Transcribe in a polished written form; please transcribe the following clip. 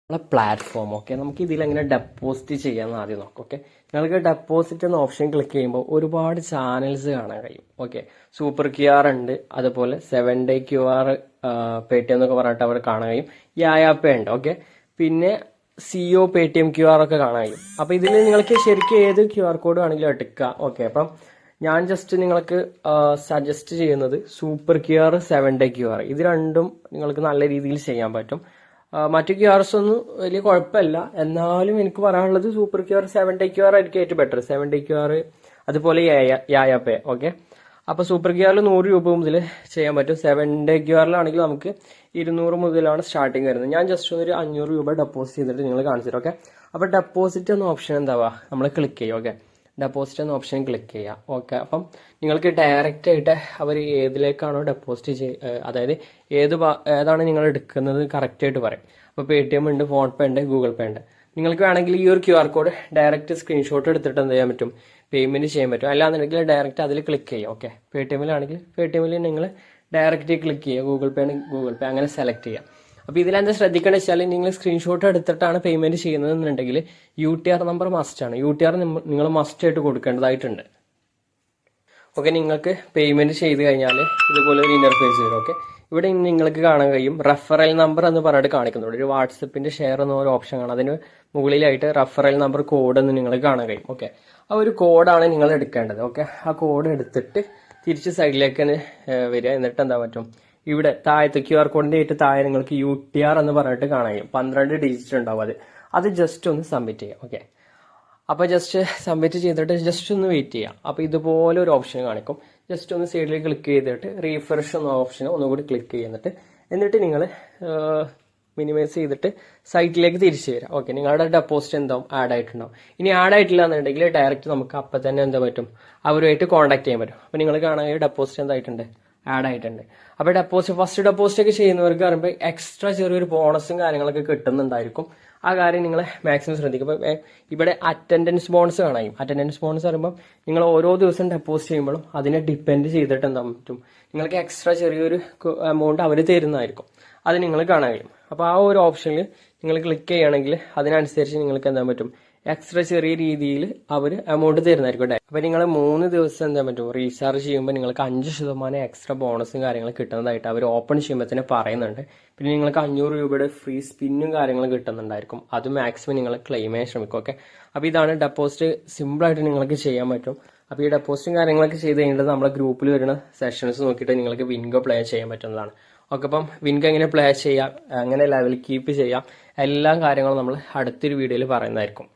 നമ്മളെ platform. Okay, നമുക്ക് ഇതിൽ എങ്ങനെ ഡെപ്പോസിറ്റ് ചെയ്യാമെന്ന് ആദ്യം നോക്കാം. ഓക്കെ, നിങ്ങൾക്ക് ഡെപ്പോസിറ്റ് എന്ന ഓപ്ഷൻ ക്ലിക്ക് ചെയ്യുമ്പോൾ ഒരുപാട് ചാനൽസ് കാണാൻ കഴിയും. ഓക്കെ, സൂപ്പർ QR ഉണ്ട്, അതുപോലെ 7-day QR, Paytm എന്നൊക്കെ പറഞ്ഞിട്ട് അവിടെ കാണാൻ കഴിയും. യായാപ്പേ ഉണ്ട്. ഓക്കെ, പിന്നെ CO Paytm QR ഒക്കെ കാണാൻ കഴിയും. അപ്പൊ ഇതിൽ നിങ്ങൾക്ക് ശരിക്കും ഏത് QR കോഡ് വേണമെങ്കിലും എടുക്കാം. ഓക്കെ, അപ്പം ഞാൻ ജസ്റ്റ് നിങ്ങൾക്ക് സജസ്റ്റ് ചെയ്യുന്നത് സൂപ്പർ QR, 7-day QR, ഇത് രണ്ടും നിങ്ങൾക്ക് നല്ല രീതിയിൽ ചെയ്യാൻ പറ്റും. മറ്റു ക്യൂആർസ് ഒന്നും വലിയ കുഴപ്പമില്ല, എന്നാലും എനിക്ക് പറയാനുള്ളത് സൂപ്പർ QR, 7-day QR ആയിരിക്കും ഏറ്റവും ബെറ്റർ. 7-day QR അതുപോലെ യായാപ്പേ. ഓക്കെ, അപ്പൊ സൂപ്പർ ക്യൂആറിൽ 100 രൂപ മുതൽ ചെയ്യാൻ പറ്റും. 7-day QRലാണെങ്കിൽ നമുക്ക് 200 മുതലാണ് സ്റ്റാർട്ടിങ് വരുന്നത്. ഞാൻ ജസ്റ്റ് ഒരു 500 രൂപ ഡെപ്പോസിറ്റ് ചെയ്തിട്ട് നിങ്ങൾ കാണിച്ചു തരാം. ഓക്കെ, അപ്പൊ ഡെപ്പോസിറ്റ് എന്ന ഓപ്ഷൻ എന്താവാ നമ്മൾ ക്ലിക്ക് ചെയ്യും. ഓക്കെ, ഡെപ്പോസിറ്റ് എന്ന ഓപ്ഷൻ ക്ലിക്ക് ചെയ്യാം. ഓക്കെ, അപ്പം നിങ്ങൾക്ക് ഡയറക്റ്റ് ആയിട്ട് അവർ ഏതിലേക്കാണോ ഡെപ്പോസിറ്റ് അതായത് ഏതാണ് നിങ്ങൾ എടുക്കുന്നത് കറക്റ്റ് ആയിട്ട് പറയും. അപ്പോൾ Paytm ഉണ്ട്, ഫോൺ പേ ഉണ്ട്, ഗൂഗിൾ പേ ഉണ്ട്. നിങ്ങൾക്ക് വേണമെങ്കിൽ ഈ ഒരു QR കോഡ് ഡയറക്റ്റ് സ്ക്രീൻഷോട്ട് എടുത്തിട്ട് എന്ത് ചെയ്യാൻ പറ്റും, പേയ്മെന്റ് ചെയ്യാൻ പറ്റും. അല്ലാന്നുണ്ടെങ്കിൽ ഡയറക്റ്റ് അതിൽ ക്ലിക്ക് ചെയ്യാം. ഓക്കെ, Paytmലാണെങ്കിൽ Paytmൽ നിങ്ങൾ ഡയറക്റ്റ് ക്ലിക്ക് ചെയ്യുക, ഗൂഗിൾ പേ ആണെങ്കിൽ ഗൂഗിൾ പേ, അങ്ങനെ സെലക്ട് ചെയ്യാം. അപ്പോൾ ഇതിലെന്താ ശ്രദ്ധിക്കേണ്ടത് വെച്ചാൽ നിങ്ങൾ സ്ക്രീൻഷോട്ട് എടുത്തിട്ടാണ് പേയ്മെന്റ് ചെയ്യുന്നതെന്നുണ്ടെങ്കിൽ UTR നമ്പർ മസ്റ്റ് ആണ്. UTR നിങ്ങൾ മസ്റ്റ് ആയിട്ട് കൊടുക്കേണ്ടതായിട്ടുണ്ട്. ഓക്കെ, നിങ്ങൾക്ക് പേയ്മെന്റ് ചെയ്ത് കഴിഞ്ഞാൽ ഇതുപോലെ ഒരു ഇന്റർഫേസ് വരും. ഓക്കെ, ഇവിടെ നിങ്ങൾക്ക് കാണാൻ കഴിയും റഫറൽ നമ്പർ എന്ന് പറഞ്ഞിട്ട് കാണിക്കുന്നുണ്ട്. ഒരു വാട്സപ്പിന്റെ ഷെയർ എന്ന ഒരു ഓപ്ഷൻ കാണാം. അതിന് മുകളിലായിട്ട് റഫറൽ നമ്പർ കോഡ് എന്ന് നിങ്ങൾക്ക് കാണാൻ കഴിയും. ഓക്കെ, ആ ഒരു കോഡാണ് നിങ്ങൾ എടുക്കേണ്ടത്. ഓക്കെ, ആ കോഡ് എടുത്തിട്ട് തിരിച്ച് സൈഡിലേക്ക് വരിക. എന്നിട്ട് എന്താ പറ്റും, ഇവിടെ താഴത്ത് QR കോഡിന്റെ ഏറ്റവും താഴെ നിങ്ങൾക്ക് UTR എന്ന് പറഞ്ഞിട്ട് കാണാൻ കഴിയും. 12 ഡിജിറ്റ് ഉണ്ടാവും. അത് ജസ്റ്റ് ഒന്ന് സബ്മിറ്റ് ചെയ്യാം. ഓക്കെ, അപ്പൊ ജസ്റ്റ് സബ്മിറ്റ് ചെയ്തിട്ട് ജസ്റ്റ് ഒന്ന് വെയിറ്റ് ചെയ്യാം. അപ്പൊ ഇതുപോലെ ഒരു ഓപ്ഷൻ കാണിക്കും. ജസ്റ്റ് ഒന്ന് സൈഡിലേക്ക് ക്ലിക്ക് ചെയ്തിട്ട് റീഫ്രഷ് എന്ന ഓപ്ഷൻ ഒന്നുകൂടി ക്ലിക്ക് ചെയ്യുന്നിട്ട് എന്നിട്ട് നിങ്ങൾ മിനിമൈസ് ചെയ്തിട്ട് സൈറ്റിലേക്ക് തിരിച്ചു വരാം. ഓക്കെ, നിങ്ങളുടെ ഡെപ്പോസിറ്റ് എന്താവും ആഡ് ആയിട്ടുണ്ടാവും. ഇനി ആഡ് ആയിട്ടില്ല എന്നുണ്ടെങ്കിൽ ഡയറക്റ്റ് നമുക്ക് അപ്പം തന്നെ എന്താ പറ്റും, അവരുമായിട്ട് കോൺടാക്ട് ചെയ്യാൻ പറ്റും. അപ്പൊ നിങ്ങൾ കാണുക ഡെപ്പോസിറ്റ് എന്തായിട്ടുണ്ട്, ആഡ് ആയിട്ടുണ്ട്. അപ്പൊ ഫസ്റ്റ് ഡെപ്പോസിറ്റ് ഒക്കെ ചെയ്യുന്നവർക്ക് പറയുമ്പോൾ എക്സ്ട്രാ ചെറിയൊരു ബോണസും കാര്യങ്ങളൊക്കെ കിട്ടുന്നുണ്ടായിരിക്കും. ആ കാര്യം നിങ്ങൾ മാക്സിമം ശ്രദ്ധിക്കും. ഇപ്പൊ ഇവിടെ അറ്റൻഡൻസ് ബോണസ് കാണാം. അറ്റൻഡൻസ് ബോണസ് പറയുമ്പോൾ നിങ്ങൾ ഓരോ ദിവസം ഡെപ്പോസിറ്റ് ചെയ്യുമ്പോഴും അതിനെ ഡിപ്പെൻഡ് ചെയ്തിട്ട് എന്താ പറ്റും, നിങ്ങൾക്ക് എക്സ്ട്രാ ചെറിയൊരു എമൗണ്ട് അവർ തരുന്നതായിരിക്കും. അത് നിങ്ങൾ കാണാൻ കഴിയും. അപ്പൊ ആ ഒരു ഓപ്ഷനിൽ നിങ്ങൾ ക്ലിക്ക് ചെയ്യുകയാണെങ്കിൽ അതിനനുസരിച്ച് നിങ്ങൾക്ക് എന്താ പറ്റും, എക്സ്ട്രാ ചെറിയ രീതിയിൽ അവർ എമൗണ്ട് തരുന്നതായിരിക്കും. അപ്പൊ നിങ്ങൾ 3 ദിവസം എന്താ പറ്റും റീചാർജ് ചെയ്യുമ്പോൾ നിങ്ങൾക്ക് 5% എക്സ്ട്രാ ബോണസും കാര്യങ്ങളും കിട്ടുന്നതായിട്ട് അവർ ഓപ്പൺ ചെയ്യുമ്പോൾ തന്നെ പറയുന്നുണ്ട്. പിന്നെ നിങ്ങൾക്ക് 500 രൂപയുടെ ഫ്രീ സ്പിന്നും കാര്യങ്ങളും കിട്ടുന്നുണ്ടായിരിക്കും. അത് മാക്സിമം നിങ്ങൾ ക്ലെയിം ചെയ്യാൻ ശ്രമിക്കും. ഓക്കെ, അപ്പൊ ഇതാണ് ഡെപ്പോസിറ്റ്. സിമ്പിൾ ആയിട്ട് നിങ്ങൾക്ക് ചെയ്യാൻ പറ്റും. അപ്പൊ ഈ ഡെപ്പോസിറ്റും കാര്യങ്ങളൊക്കെ ചെയ്ത് കഴിഞ്ഞിട്ട് നമ്മുടെ ഗ്രൂപ്പിൽ വരുന്ന സെഷൻസ് നോക്കിയിട്ട് നിങ്ങൾക്ക് വിൻഗോ പ്ലേ ചെയ്യാൻ പറ്റുന്നതാണ്. ഓക്കെ, അപ്പം വിൻഗോ എങ്ങനെ പ്ലേ ചെയ്യാം, എങ്ങനെ ലെവൽ കീപ്പ് ചെയ്യാം, എല്ലാ കാര്യങ്ങളും നമ്മൾ അടുത്തൊരു വീഡിയോയിൽ പറയുന്നതായിരിക്കും.